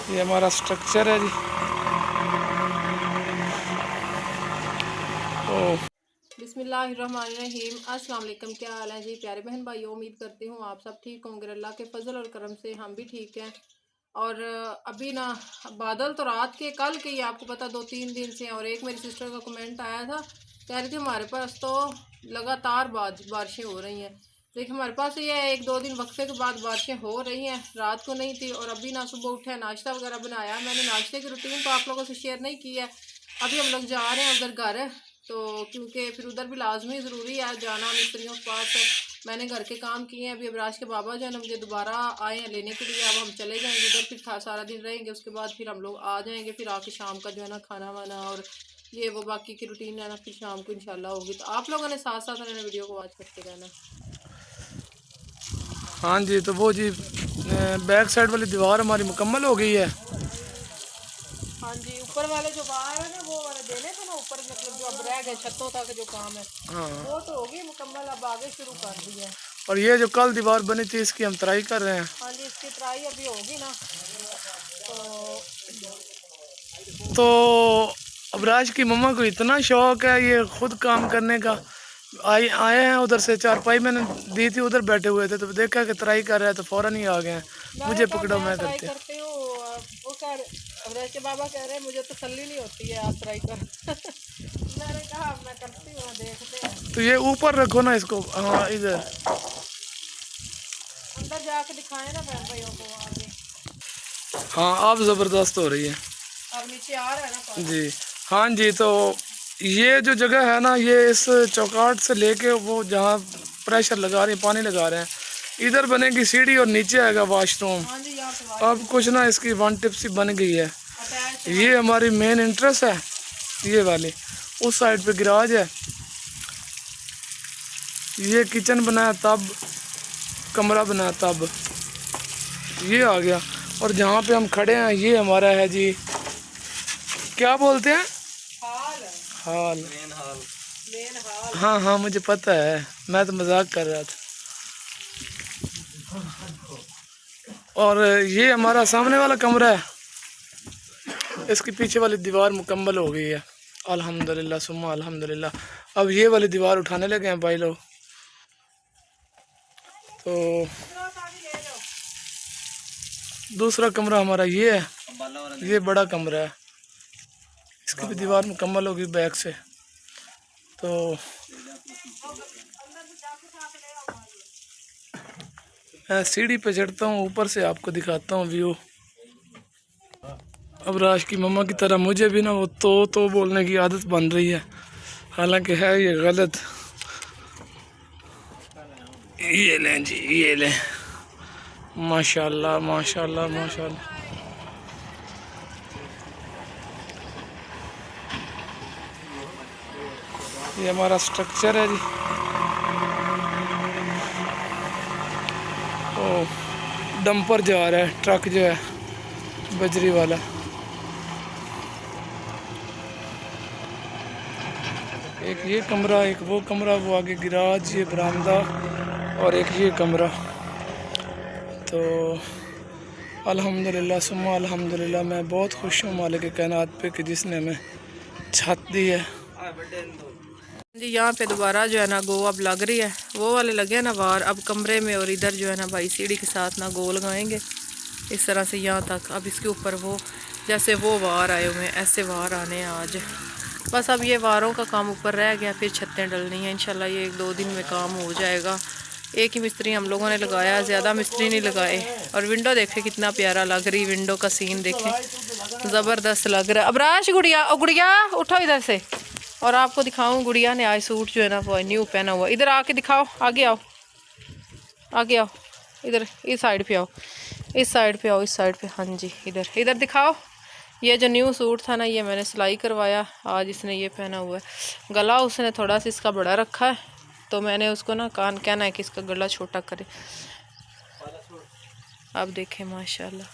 ये हमारा स्ट्रक्चर है जी। ओ बिस्मिल्लाहिर्रहमानिर्रहीम। अस्सलाम वालेकुम। क्या हाल है जी प्यारे बहन भाइयों, उम्मीद करती हूँ आप सब ठीक होंगे। अल्लाह के फजल और करम से हम भी ठीक हैं। और अभी ना बादल तो रात के कल के ही आपको पता 2-3 दिन से। और एक मेरी सिस्टर का कमेंट आया था, कह रही थी हमारे पास तो लगातार बारिशें हो रही हैं। देखिए हमारे पास ये 1-2 दिन वक्फे के बाद बारिशें हो रही हैं, रात को नहीं थी। और अभी ना सुबह उठे नाश्ता वगैरह बनाया। मैंने नाश्ते की रूटीन तो आप लोगों से शेयर नहीं की है। अभी हम लोग जा रहे हैं उधर घर, तो क्योंकि फिर उधर भी लाजमी ज़रूरी है जाना मिस्त्रियों के पास। मैंने घर के काम किए हैं। अभी अबराज के बाबा जो है ना मुझे दोबारा आए हैं लेने के लिए। अब हम चले जाएंगे उधर, फिर सारा दिन रहेंगे। उसके बाद फिर हम लोग आ जाएंगे। फिर आके शाम का जो है ना खाना वाना और ये वो बाकी की रूटीन है ना, फिर शाम को इंशाल्लाह होगी। तो आप लोगों ने साथ साथ मैंने वीडियो को वॉच करते रहना। हाँ जी, तो वो जी बैक साइड वाली दीवार हमारी मुकम्मल हो गई है। हाँ जी, ऊपर वाले जो बाहर है ना वो वाले देने थे ना ऊपर, मतलब जो अब रह गए छतों तक जो काम है हाँ, वो तो होगी मुकम्मल। अब आगे शुरू कर दिया है। और ये जो कल दीवार बनी थी इसकी हम तराई कर रहे हैं। हाँ जी, इसकी ट्राई अभी होगी ना। तो तो अबराज की मम्मा को इतना शौक है ये खुद काम करने का। आए हैं उधर से, चारपाई मैंने दी थी, उधर बैठे हुए थे तो देखा कि तराई कर रहा है तो फौरन ही आ गए हैं। मैंने मुझे कहा पकड़ो, मैं मैं ट्राई करते। करती हूँ। वो कह अवरेज के बाबा कह रहे हैं मुझे तसल्ली नहीं होती है, आप ट्राई कर। मैंने कहा मैं करती हूँ, देखते हैं। तो ये ऊपर रखो ना इसको, हाँ इधर। अंदर जाके दिखाए ना बहन भाइयों को आगे। हाँ, आप ज़बरदस्त हो रही है अब नीचे आ रहा है ना पानी। जी। हाँ जी, तो ये जो जगह है ना, ये इस चौकाट से लेके वो जहाँ प्रेशर लगा रहे हैं, पानी लगा रहे हैं, इधर बनेगी सीढ़ी और नीचे आएगा वॉशरूम। हाँ जी, यहाँ से अब कुछ ना इसकी वन टिप सी बन गई है। अटैच ये हमारी मेन इंटरेस्ट है, ये वाली। उस साइड पे गिराज है, ये किचन बनाया तब, कमरा बनाया तब, ये आ गया। और जहाँ पे हम खड़े हैं ये हमारा है जी, क्या बोलते हैं, हाल हॉल। मेन हाल। हाँ हाँ, मुझे पता है, मैं तो मजाक कर रहा था। और ये हमारा सामने वाला कमरा है, इसकी पीछे वाली दीवार मुकम्मल हो गई है अल्हम्दुलिल्लाह सुम्मा अल्हम्दुलिल्लाह। अब ये वाली दीवार उठाने लगे हैं भाई लोग। तो दूसरा कमरा हमारा ये है, ये बड़ा कमरा है, इसकी भी दीवार मुकम्मल होगी बैक से। तो मैं सीढ़ी पे चढ़ता हूँ, ऊपर से आपको दिखाता हूँ व्यू। अब राज की मम्मा की तरह मुझे भी ना वो तो बोलने की आदत बन रही है, हालांकि है ये गलत। ये लें जी, ये लें, माशाल्लाह माशाल्लाह माशाल्लाह। ये हमारा स्ट्रक्चर है जी। ओ डंपर जा रहा है, ट्रक जो है बजरी वाला। एक ये कमरा, एक वो कमरा, वो आगे गिराज, ये बरामदा, और एक ये कमरा। तो अल्हम्दुलिल्लाह सुम्मा अल्हम्दुलिल्लाह, मैं बहुत खुश हूँ मालिक कायनात पे कि जिसने हमें छत दी है। जी यहाँ पे दोबारा जो है ना गो अब लग रही है, वो वाले लगे ना वार अब कमरे में। और इधर जो है ना भाई सीढ़ी के साथ ना गो लगाएंगे इस तरह से यहाँ तक। अब इसके ऊपर वो जैसे वो वार आए हुए हैं ऐसे वार आने हैं आज। बस अब ये वारों का काम ऊपर रह गया, फिर छतें डलनी है इंशाल्लाह। ये 1-2 दिन में काम हो जाएगा। एक ही मिस्त्री हम लोगों ने लगाया, ज़्यादा मिस्त्री नहीं लगाए। और विंडो देखे कितना प्यारा लग रही, विंडो का सीन देखे ज़बरदस्त लग रहा है। अब राश गुड़िया, गुड़िया उठो इधर से। और आपको दिखाऊं गुड़िया ने आज सूट जो है ना वो न्यू पहना हुआ। इधर आके दिखाओ, आगे आओ, आगे आओ, इधर इस साइड पे आओ, इस साइड पे आओ, इस साइड पे। हाँ जी, इधर इधर दिखाओ। ये जो न्यू सूट था ना ये मैंने सिलाई करवाया, आज इसने ये पहना हुआ है। गला उसने थोड़ा सा इसका बड़ा रखा है, तो मैंने उसको ना कहना है कि इसका गला छोटा करे। आप देखें माशाल्लाह,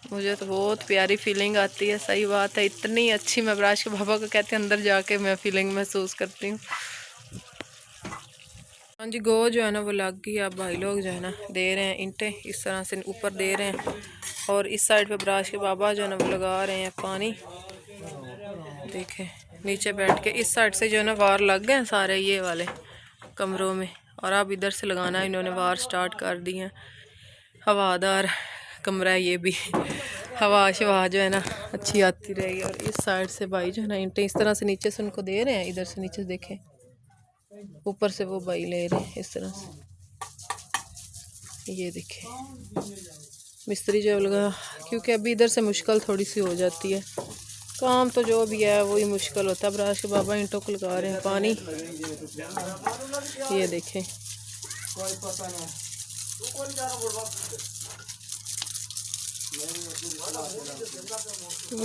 मुझे तो बहुत प्यारी फीलिंग आती है। सही बात है, इतनी अच्छी मैं अबराज के बाबा को कहती हूँ अंदर जाके मैं फीलिंग महसूस करती हूँ। हाँ जी, गो जो है ना वो लग गई। अब भाई लोग जो है ना दे रहे हैं ईंटें, इस तरह से ऊपर दे रहे हैं। और इस साइड पे ब्राश के बाबा जो है ना वो लगा रहे हैं पानी। देखें नीचे बैठ के इस साइड से जो है ना वार लग गए हैं सारे ये वाले कमरों में। और अब इधर से लगाना इन्होंने वार स्टार्ट कर दी है। हवादार कमरा है ये भी, हवा शवा जो है ना अच्छी आती रहेगी। और इस साइड से भाई जो है ना ईंटें इस तरह से नीचे से उनको दे रहे हैं, इधर से नीचे देखें, ऊपर से वो भाई ले रहे हैं इस तरह से। ये देखें मिस्त्री जो लगा, क्योंकि अभी इधर से मुश्किल थोड़ी सी हो जाती है। काम तो जो भी है वही मुश्किल होता है। ब्राश के बाबा ईंटों को लगा रहे हैं पानी। ये देखें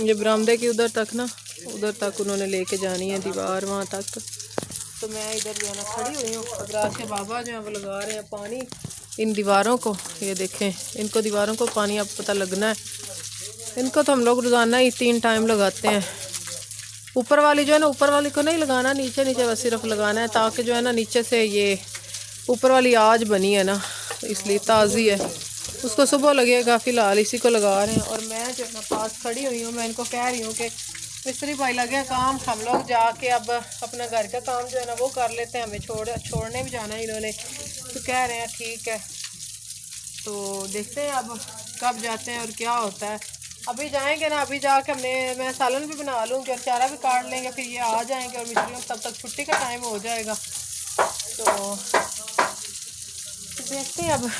ये बरामदे की उधर तक ना, उधर तक उन्होंने लेके जानी है दीवार वहाँ तक। तो मैं इधर जो है ना खड़ी हुई हूँ। ब्राश के बाबा जो है वो लगा रहे हैं पानी इन दीवारों को। ये देखें इनको दीवारों को पानी अब पता लगना है। इनको तो हम लोग रोज़ाना ही 3 टाइम लगाते हैं। ऊपर वाली जो है ना, ऊपर वाली को नहीं लगाना, नीचे नीचे बस सिर्फ लगाना है, ताकि जो है ना नीचे से ये ऊपर वाली आज बनी है ना, इसलिए ताज़ी है, उसको सुबह लगेगा। फ़िलहाल इसी को लगा रहे हैं। और मैं जो है ना पास खड़ी हुई हूँ। मैं इनको कह रही हूँ कि मिस्त्री भाई लगे काम, हम लोग जाके अब अपना घर का काम जो है ना वो कर लेते हैं, हमें छोड़ने भी जाना है इन्होंने। तो कह रहे हैं ठीक है, तो देखते हैं अब कब जाते हैं और क्या होता है। अभी जाएंगे ना, अभी जाके मैं सालन भी बना लूँगी और चारा भी काट लेंगे, फिर ये आ जाएंगे और मिस्त्रियों तब तक छुट्टी का टाइम हो जाएगा। तो देखते हैं अब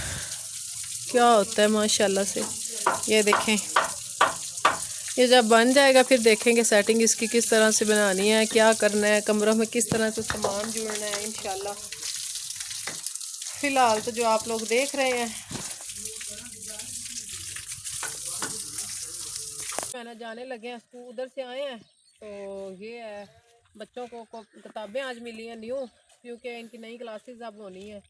क्या होता है माशाल्लाह से। ये देखें ये जब बन जाएगा फिर देखेंगे सेटिंग इसकी किस तरह से बनानी है, क्या करना है, कमरों में किस तरह से सामान जुड़ना है इंशाल्लाह। फ़िलहाल तो जो आप लोग देख रहे हैं है ना, जाने लगे हैं स्कूल, उधर से आए हैं। तो ये है बच्चों को किताबें आज मिली हैं न्यू, क्योंकि इनकी नई क्लासेस अब होनी है,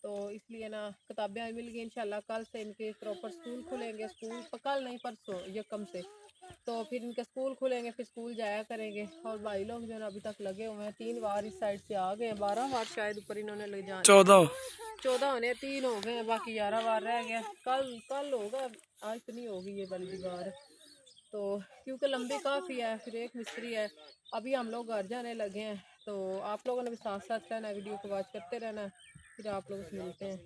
तो इसलिए ना किताबें आज मिल गई। इंशाल्लाह कल से इनके प्रॉपर स्कूल खुलेंगे। स्कूल कल नहीं परसों यकम से, तो फिर इनके स्कूल खुलेंगे, फिर स्कूल जाया करेंगे। और भाई लोग जो है ना अभी तक लगे हुए हैं। 3 बार इस साइड से आ गए हैं, 12 बार शायद ऊपर इन्होंने ले जाना, 14 होने, 3 हो गए हैं, बाकी 11 बार रह गया। कल होगा, आज तो नहीं होगी ये वाली दीवार, तो क्योंकि लंबी काफ़ी है, फिर एक मिस्त्री है। अभी हम लोग घर जाने लगे हैं, तो आप लोगों ने भी साथ साथ रहना, वीडियो को वॉच करते रहना, फिर आप लोगों से मिलते हैं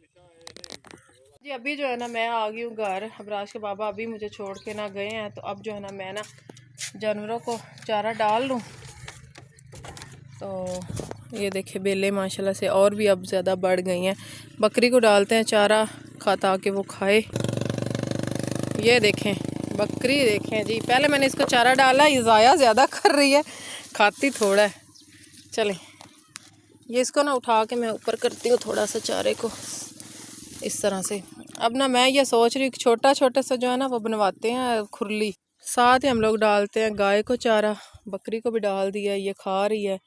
जी। अभी जो है ना मैं आ गई हूँ घर। ब्राश के बाबा अभी मुझे छोड़ के ना गए हैं, तो अब जो है ना मैं ना जानवरों को चारा डाल लूँ। तो ये देखिए बेलें माशाल्लाह से और भी अब ज़्यादा बढ़ गई हैं। बकरी को डालते हैं चारा ताकि वो खाए। ये देखें बकरी, देखें जी, पहले मैंने इसको चारा डाला, ये ज़ाया ज़्यादा कर रही है, खाती थोड़ा है। चलें ये इसको ना उठा के मैं ऊपर करती हूँ थोड़ा सा चारे को इस तरह से। अब ना मैं ये सोच रही हूँ छोटा छोटा सा जो है ना वो बनवाते हैं खुरली, साथ ही हम लोग डालते हैं गाय को चारा। बकरी को भी डाल दिया, ये खा रही है,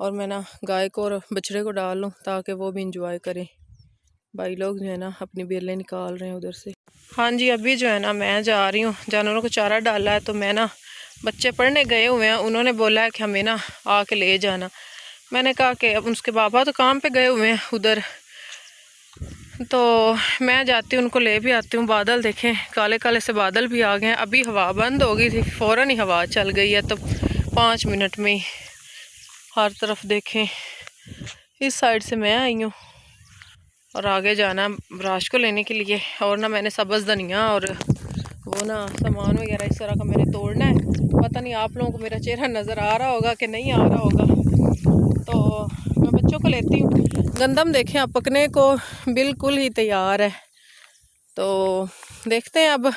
और मैं ना गाय को और बछड़े को डाल लूँ ताकि वो भी इंजॉय करें। भाई लोग जो है ना अपनी बेलें निकाल रहे हैं उधर से। हाँ जी, अभी जो है ना मैं जा रही हूँ, जानवरों को चारा डाला है। तो मैं ना बच्चे पढ़ने गए हुए हैं, उन्होंने बोला है कि हमें ना आके ले जाना। मैंने कहा कि अब उसके बाबा तो काम पे गए हुए हैं उधर, तो मैं जाती हूँ उनको ले भी आती हूँ। बादल देखें काले काले से बादल भी आ गए हैं। अभी हवा बंद हो गई थी, फ़ौरन ही हवा चल गई है, तो 5 मिनट में ही हर तरफ देखें। इस साइड से मैं आई हूँ और आगे जाना ब्राश को लेने के लिए। और ना मैंने सब्ज़ धनिया और वो ना सामान वगैरह इस तरह का मैंने तोड़ना है। पता नहीं आप लोगों को मेरा चेहरा नज़र आ रहा होगा कि नहीं आ रहा होगा। तो मैं बच्चों को लेती हूँ। गंदम देखें अब पकने को बिल्कुल ही तैयार है, तो देखते हैं अब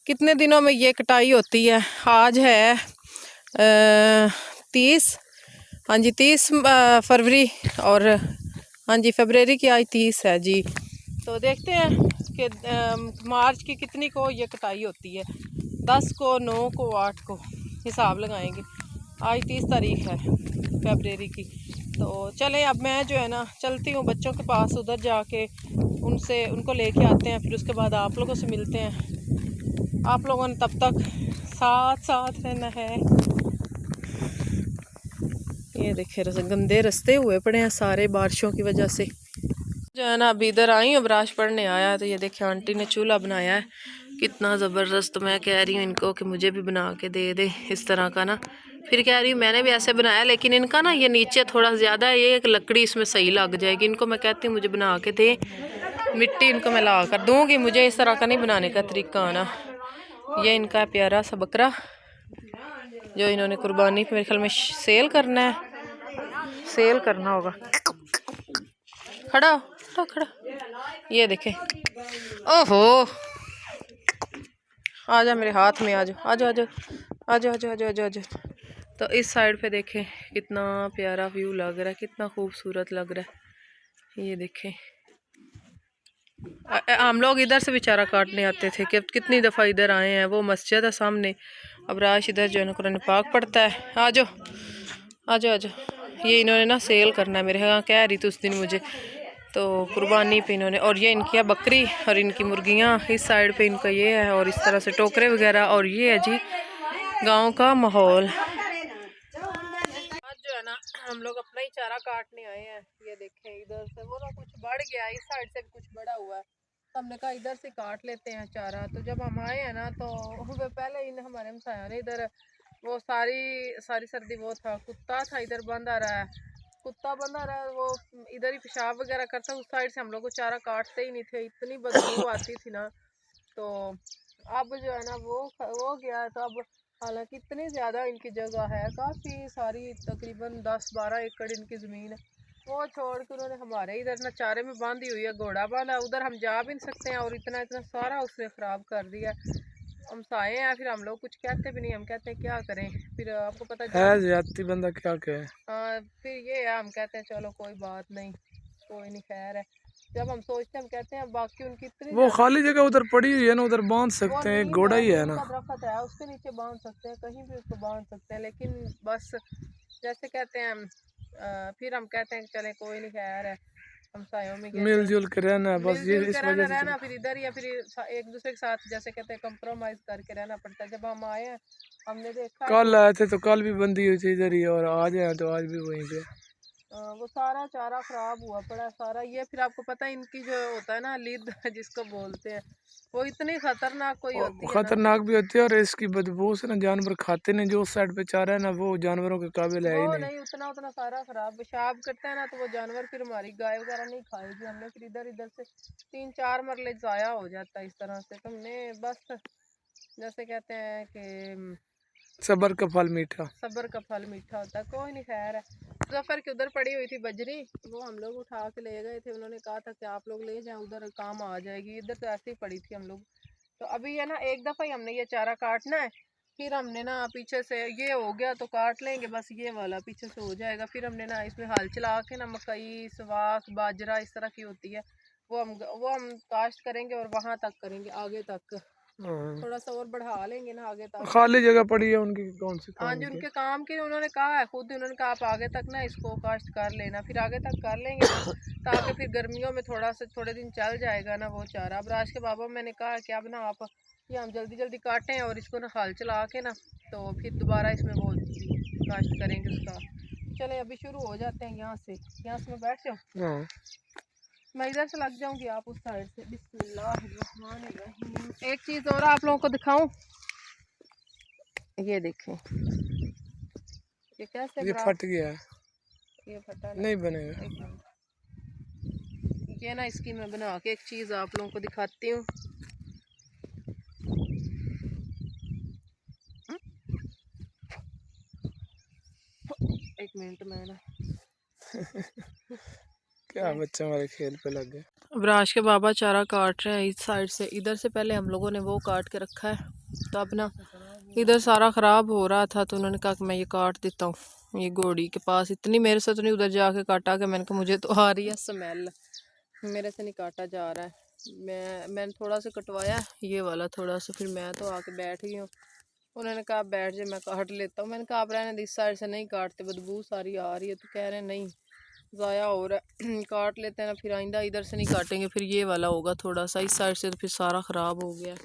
कितने दिनों में ये कटाई होती है। आज है 30, हाँ जी 30 फरवरी, और हाँ जी फरवरी की आज 30 है जी। तो देखते हैं कि मार्च की कितनी को ये कटाई होती है। 10 को, 9 को, 8 को हिसाब लगाएंगे। आज 30 तारीख है फरवरी की। तो चले अब मैं जो है ना चलती हूँ बच्चों के पास, उधर जाके उनको लेके आते हैं, फिर उसके बाद आप लोगों से मिलते हैं। आप लोगों ने तब तक साथ रहना है। ये देखे गंदे रास्ते हुए पड़े हैं सारे बारिशों की वजह से। जो है ना अभी इधर आई अबराश पढ़ने आया है, तो ये देखिए आंटी ने चूल्हा बनाया है कितना ज़बरदस्त। तो मैं कह रही हूँ इनको कि मुझे भी बना के दे दे इस तरह का ना। फिर कह रही हूँ मैंने भी ऐसे बनाया, लेकिन इनका ना ये नीचे थोड़ा ज़्यादा है, ये एक लकड़ी इसमें सही लग जाएगी। इनको मैं कहती हूँ मुझे बना के दे, मिट्टी इनको मैं ला कर दूँगी, मुझे इस तरह का नहीं बनाने का तरीका आना। ये इनका है प्यारा सा बकरा जो इन्होंने कुर्बानी पे मेरे ख्याल में सेल करना है, सेल करना होगा। खड़ा हो, खड़ा खड़ा। ये देखे, ओहो आ जा मेरे हाथ में, आ जाओ आ जाओ आ जाओ आ जाओ आ जाओ आ जाओ आ जाओ आ जाओ। तो इस साइड पे देखें कितना प्यारा व्यू लग रहा है, कितना खूबसूरत लग रहा है। ये देखें हम लोग इधर से बेचारा काटने आते थे कि कितनी दफ़ा इधर आए हैं। वो मस्जिद है सामने, अब राश इधर जो है ना कुरान पाक पढ़ता है। आ जाओ आ जाओ आ जाओ। ये इन्होंने ना सेल करना है मेरे यहाँ, कह रही थी उस दिन मुझे, तो कुर्बानी पे इन्होंने। और ये इनकी है बकरी और इनकी मुर्गियाँ इस साइड पे इनका ये है, और इस तरह से टोकरे वगैरह। और ये है जी गांव का माहौल। आज जो है ना हम लोग अपना ही चारा काटने आए हैं। ये देखें इधर से वो ना कुछ बढ़ गया, इस साइड से भी कुछ बढ़ा हुआ है, तो हमने कहा इधर से काट लेते हैं चारा। तो जब हम आए हैं ना तो पहले इन हमारे हमसाया ने इधर वो सारी सारी सर्दी वो था, कुत्ता था इधर बंधा रहा है, कुत्ता बंधा रहा है, वो इधर ही पेशाब वगैरह करता है। उस साइड से हम लोग को चारा काटते ही नहीं थे, इतनी बदबू आती थी ना। तो अब जो है ना वो गया है। तो अब हालांकि इतनी ज़्यादा इनकी जगह है, काफ़ी सारी, तकरीबन 10-12 एकड़ इनकी ज़मीन है, वो छोड़ के उन्होंने हमारे इधर ना चारे में बांधी हुई है, घोड़ा बांधा, उधर हम जा भी नहीं सकते हैं, और इतना इतना सारा उसने ख़राब कर दिया। हम साए हैं, फिर हम लोग कुछ कहते भी नहीं, हम कहते हैं क्या करें, फिर आपको पता है ज्यादती बंदा क्या कहे। फिर ये है, हम कहते हैं चलो कोई बात नहीं, कोई नहीं, खैर है। जब हम सोचते हैं, हम कहते हैं बाकी उनकी इतनी वो खाली जगह उधर पड़ी हुई है ना, उधर बांध वो सकते हैं, एक नीम घोड़ा है, ही है नीम ना। का दरख्त है, उसके नीचे बांध सकते हैं, कहीं भी उसको बांध सकते हैं। लेकिन बस जैसे कहते हैं फिर हम कहते हैं चले कोई नहीं, खैर है, हमसायों में क्या चल, मिलजुल के रहना है बस, ये मिलजुल के इस रहना वजह से रहना चलता फिर इधर, या फिर एक दूसरे के साथ जैसे कहते हैं कंप्रोमाइज करके रहना पड़ता है। जब हम आए हैं हमने देखा है। है कल कि आए थे तो कल भी बंदी हुई थी इधर ही, और आज है तो आज भी वहीं पे। वो सारा चारा खराब हुआ पड़ा सारा। ये फिर आपको पता है इनकी जो होता है ना लीद जिसको बोलते हैं, वो इतनी खतरनाक कोई और होती है ना, खतरनाक भी होती है, और इसकी बदबू से ना जानवर खाते नहीं। जो उस साइड पे चारा है ना, वो जानवरों के काबिल है वो ही नहीं। नहीं उतना उतना सारा खराब पेशाब करता है ना, तो वो जानवर फिर हमारी गाय वगैरह नहीं खाएगी। हमने फिर इधर इधर से 3-4 मरले ज़ाया हो जाता है इस तरह से। तो हमने बस जैसे कहते हैं कि सबर का फल मीठा। सब्र का फल मीठा होता है। कोई नहीं, खैर है। जफर की उधर पड़ी हुई थी बजरी, वो हम लोग उठा के ले गए थे, उन्होंने कहा था कि आप लोग ले जाएं, उधर काम आ जाएगी। इधर तो ऐसे ही पड़ी थी हम लोग। तो अभी है ना एक दफ़ा ही हमने ये चारा काटना है, फिर हमने ना पीछे से ये हो गया तो काट लेंगे, बस ये वाला पीछे से हो जाएगा। फिर हमने ना इसमें हल चला के ना मकई, सवाक, बाजरा इस तरह की होती है, वो हम काश्त करेंगे और वहाँ तक करेंगे, आगे तक हाँ। थोड़ा सा और बढ़ा लेंगे ना आगे तक। खाली जगह पड़ी है उनकी, कौन सी हाँ काम जी, की। उनके काम की उन्होंने कहा है, खुद उन्होंने कहा आप आगे तक ना इसको काश्त कर लेना, फिर आगे तक कर लेंगे ना, ताकि फिर गर्मियों में थोड़े दिन चल जाएगा ना वो चारा। अब राज के बाबा मैंने कहा कि अब ना आप ये हम जल्दी जल्दी काटें और इसको ना हल चला के ना, तो फिर दोबारा इसमें वो काश्त करेंगे उसका। चले अभी शुरू हो जाते हैं यहाँ से मैं बैठ जाऊँ, हाँ। मैं इधर से लग जाऊंगी, आप उस साइड से। बिस्मिल्लाहिर्रहमानिर्रहीम। एक चीज़ और आप लोगों को दिखाऊं, ये देखें, ये कैसे ये बरा, फट गया है, ये फटा नहीं बनेगा। एक मिनट, ये ना इसकी मैं बना के एक चीज़ आप लोगों को दिखाती हूँ। एक मिनट में ना क्या बच्चा हमारे खेल पे लग गए। अबराश के बाबा चारा काट रहे हैं इस साइड से, इधर से पहले हम लोगों ने वो काट के रखा है, तो अब ना इधर सारा ख़राब हो रहा था, तो उन्होंने कहा कि मैं ये काट देता हूँ। ये घोड़ी के पास इतनी मेरे से तो नहीं उधर जाके काटा, कि मैंने कहा मुझे तो आ रही है स्मेल, मेरे से नहीं काटा जा रहा है। मैंने थोड़ा सा कटवाया ये वाला थोड़ा सा, फिर मैं तो आके बैठ गई हूँ। उन्होंने कहा आप बैठ जाए मैं काट लेता हूँ। मैंने कहा आप रहने इस साइड से नहीं काटते, बदबू सारी आ रही है। तो कह रहे हैं नहीं ज़ाया हो रहा है काट लेते हैं ना, फिर आइंदा इधर से नहीं काटेंगे, फिर ये वाला होगा थोड़ा सा इस साइड से, तो फिर सारा ख़राब हो गया।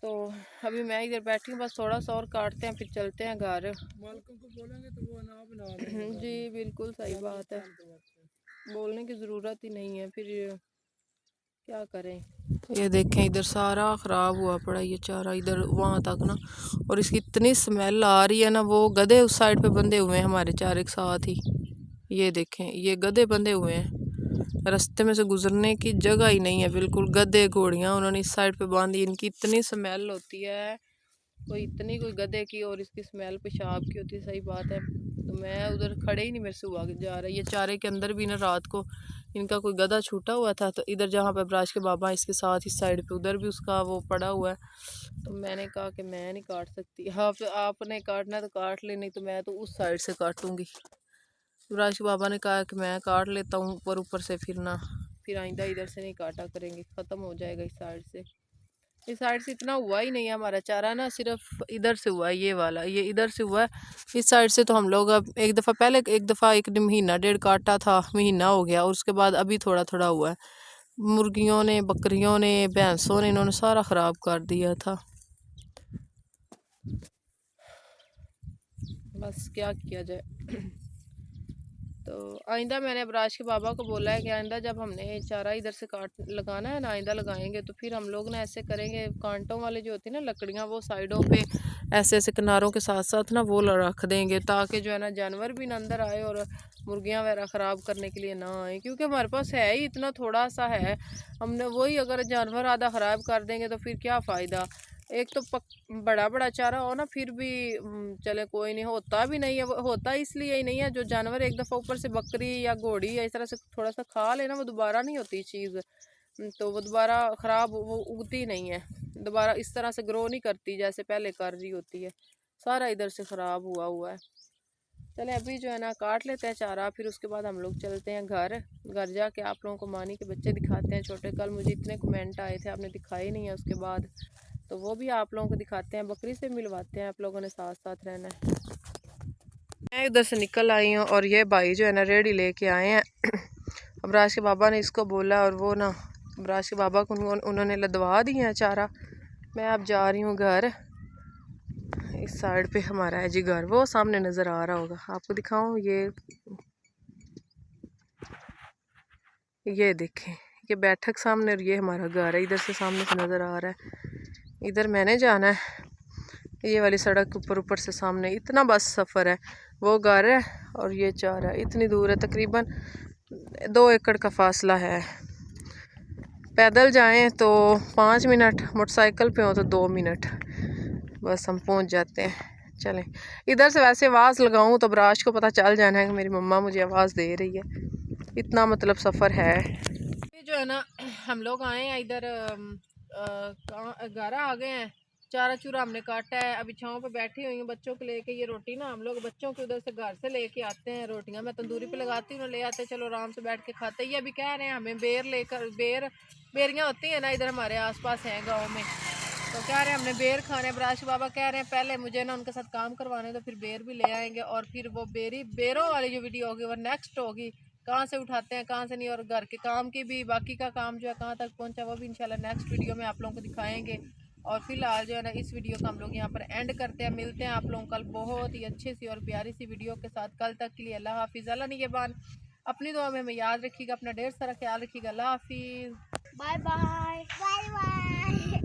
तो अभी मैं इधर बैठी हूँ, बस थोड़ा सा और काटते हैं फिर चलते हैं घर। मालिकों को बोलेंगे तो वो ना बना जी बिल्कुल सही बात है। बोलने की ज़रूरत ही नहीं है, फिर क्या करें। ये देखें इधर सारा ख़राब हुआ पड़ा ये चारा, इधर वहाँ तक ना, और इसकी इतनी स्मेल आ रही है ना। वो गधे उस साइड पे बंधे हुए हैं हमारे चारे के साथ ही। ये देखें ये गधे बंधे हुए हैं, रास्ते में से गुजरने की जगह ही नहीं है बिल्कुल। गधे घोड़ियाँ उन्होंने इस साइड पे बांधी, इनकी इतनी स्मेल होती है कोई गधे की, और इसकी स्मेल पेशाब की होती है। सही बात है, तो मैं उधर खड़े ही नहीं मेरे से हुआ जा रहा है। ये चारे के अंदर भी ना रात को इनका कोई गधा छूटा हुआ था, तो इधर जहाँ पर ब्राज के बाबा इसके साथ इस साइड पे, उधर भी उसका वो पड़ा हुआ है। तो मैंने कहा कि मैं नहीं काट सकती, हाँ आपने काटना तो काट ले, नहीं तो मैं तो उस साइड से काटूंगी। ब्राज के बाबा ने कहा कि मैं काट लेता हूँ ऊपर ऊपर से, फिर आइंदा इधर से नहीं काटा करेंगे, ख़त्म हो जाएगा इस साइड से। इस साइड से इतना हुआ ही नहीं है हमारा चारा ना, सिर्फ इधर से हुआ है, ये वाला ये इधर से हुआ है। इस साइड से तो हम लोग अब एक दफ़ा पहले एक दफ़ा एक महीना डेढ़ काटा था, महीना हो गया, और उसके बाद अभी थोड़ा थोड़ा हुआ है। मुर्गियों ने, बकरियों ने, भैंसों ने, इन्होंने सारा ख़राब कर दिया था। बस क्या किया जाए। तो आइंदा मैंने अबराज के बाबा को बोला है कि आइंदा जब हमने चारा इधर से काट लगाना है ना, आइंदा लगाएंगे तो फिर हम लोग ना ऐसे करेंगे, कांटों वाले जो होती है ना लकड़ियाँ, वो साइडों पे ऐसे ऐसे किनारों के साथ साथ ना वो रख देंगे, ताकि जो है ना जानवर भी ना अंदर आए और मुर्गियाँ वगैरह ख़राब करने के लिए ना आए। क्योंकि हमारे पास है ही इतना थोड़ा सा है, हमने वही अगर जानवर आधा ख़राब कर देंगे तो फिर क्या फ़ायदा। एक तो बड़ा बड़ा चारा हो ना, फिर भी चले कोई नहीं, होता भी नहीं है। होता इसलिए ही नहीं है, जो जानवर एक दफ़ा ऊपर से बकरी या घोड़ी या इस तरह से थोड़ा सा खा लेना, वो दोबारा नहीं होती चीज़। तो वो दोबारा ख़राब वो उगती नहीं है, दोबारा इस तरह से ग्रो नहीं करती जैसे पहले कर रही होती है। सारा इधर से ख़राब हुआ हुआ है। चले अभी जो है ना काट लेते हैं चारा, फिर उसके बाद हम लोग चलते हैं घर। घर जाके आप लोगों को मानी के बच्चे दिखाते हैं छोटे। कल मुझे इतने कमेंट आए थे, आपने दिखाए नहीं है उसके बाद, तो वो भी आप लोगों को दिखाते हैं, बकरी से मिलवाते हैं। आप लोगों ने साथ साथ रहना है। मैं इधर से निकल आई हूँ और ये भाई जो है ना रेडी लेके आए हैं। अबराज के बाबा ने इसको बोला, और वो ना अबराज के बाबा को उन्होंने लदवा दिया है चारा। मैं अब जा रही हूँ घर। इस साइड पे हमारा है जी घर, वो सामने नज़र आ रहा होगा, आपको दिखाऊं, ये देखें, ये बैठक सामने, और ये हमारा घर है, इधर से सामने से नज़र आ रहा है। इधर मैंने जाना है, ये वाली सड़क के ऊपर से सामने इतना बस सफ़र है। वो घर है और ये चार है, इतनी दूर है, तकरीबन 2 एकड़ का फासला है। पैदल जाएं तो 5 मिनट, मोटरसाइकिल पे हो तो 2 मिनट, बस हम पहुंच जाते हैं। चलें, इधर से वैसे आवाज़ लगाऊं तो अबराज को पता चल जाना है कि मेरी मम्मा मुझे आवाज़ दे रही है। इतना मतलब सफ़र है। ये जो है ना हम लोग आए हैं इधर, घर आ गए हैं। चारा चूरा हमने काटा है, अभी छाँव पे बैठी हुई हूँ बच्चों को लेके। ये रोटी ना हम लोग बच्चों के उधर से घर से लेके आते हैं, रोटियाँ मैं तंदूरी पे लगाती हूँ, ले आते, चलो आराम से बैठ के खाते। ये अभी कह रहे हैं हमें बेरियाँ होती हैं ना, इधर हमारे आसपास हैं गाँव में, तो कह रहे हैं हमने बेर खाने। ब्राश बाबा कह रहे हैं पहले मुझे ना उनके साथ काम करवाने, तो फिर बेर भी ले आएंगे, और फिर वो बेरों वाली जो वीडियो होगी वो नेक्स्ट होगी, कहाँ से उठाते हैं कहाँ से नहीं, और घर के काम की भी, बाकी का काम जो है कहाँ तक पहुँचा, वो भी इंशाल्लाह नेक्स्ट वीडियो में आप लोगों को दिखाएंगे। और फिलहाल जो है ना इस वीडियो को हम लोग यहाँ पर एंड करते हैं। मिलते हैं आप लोगों कल बहुत ही अच्छी सी और प्यारी सी वीडियो के साथ। कल तक के लिए अल्लाह हाफिज़। अल्लाह निगहबान। अपनी दुआ में हमें याद रखिएगा, अपना ढेर सारा ख्याल रखिएगा। अल्लाह हाफिज़। Bye bye bye bye.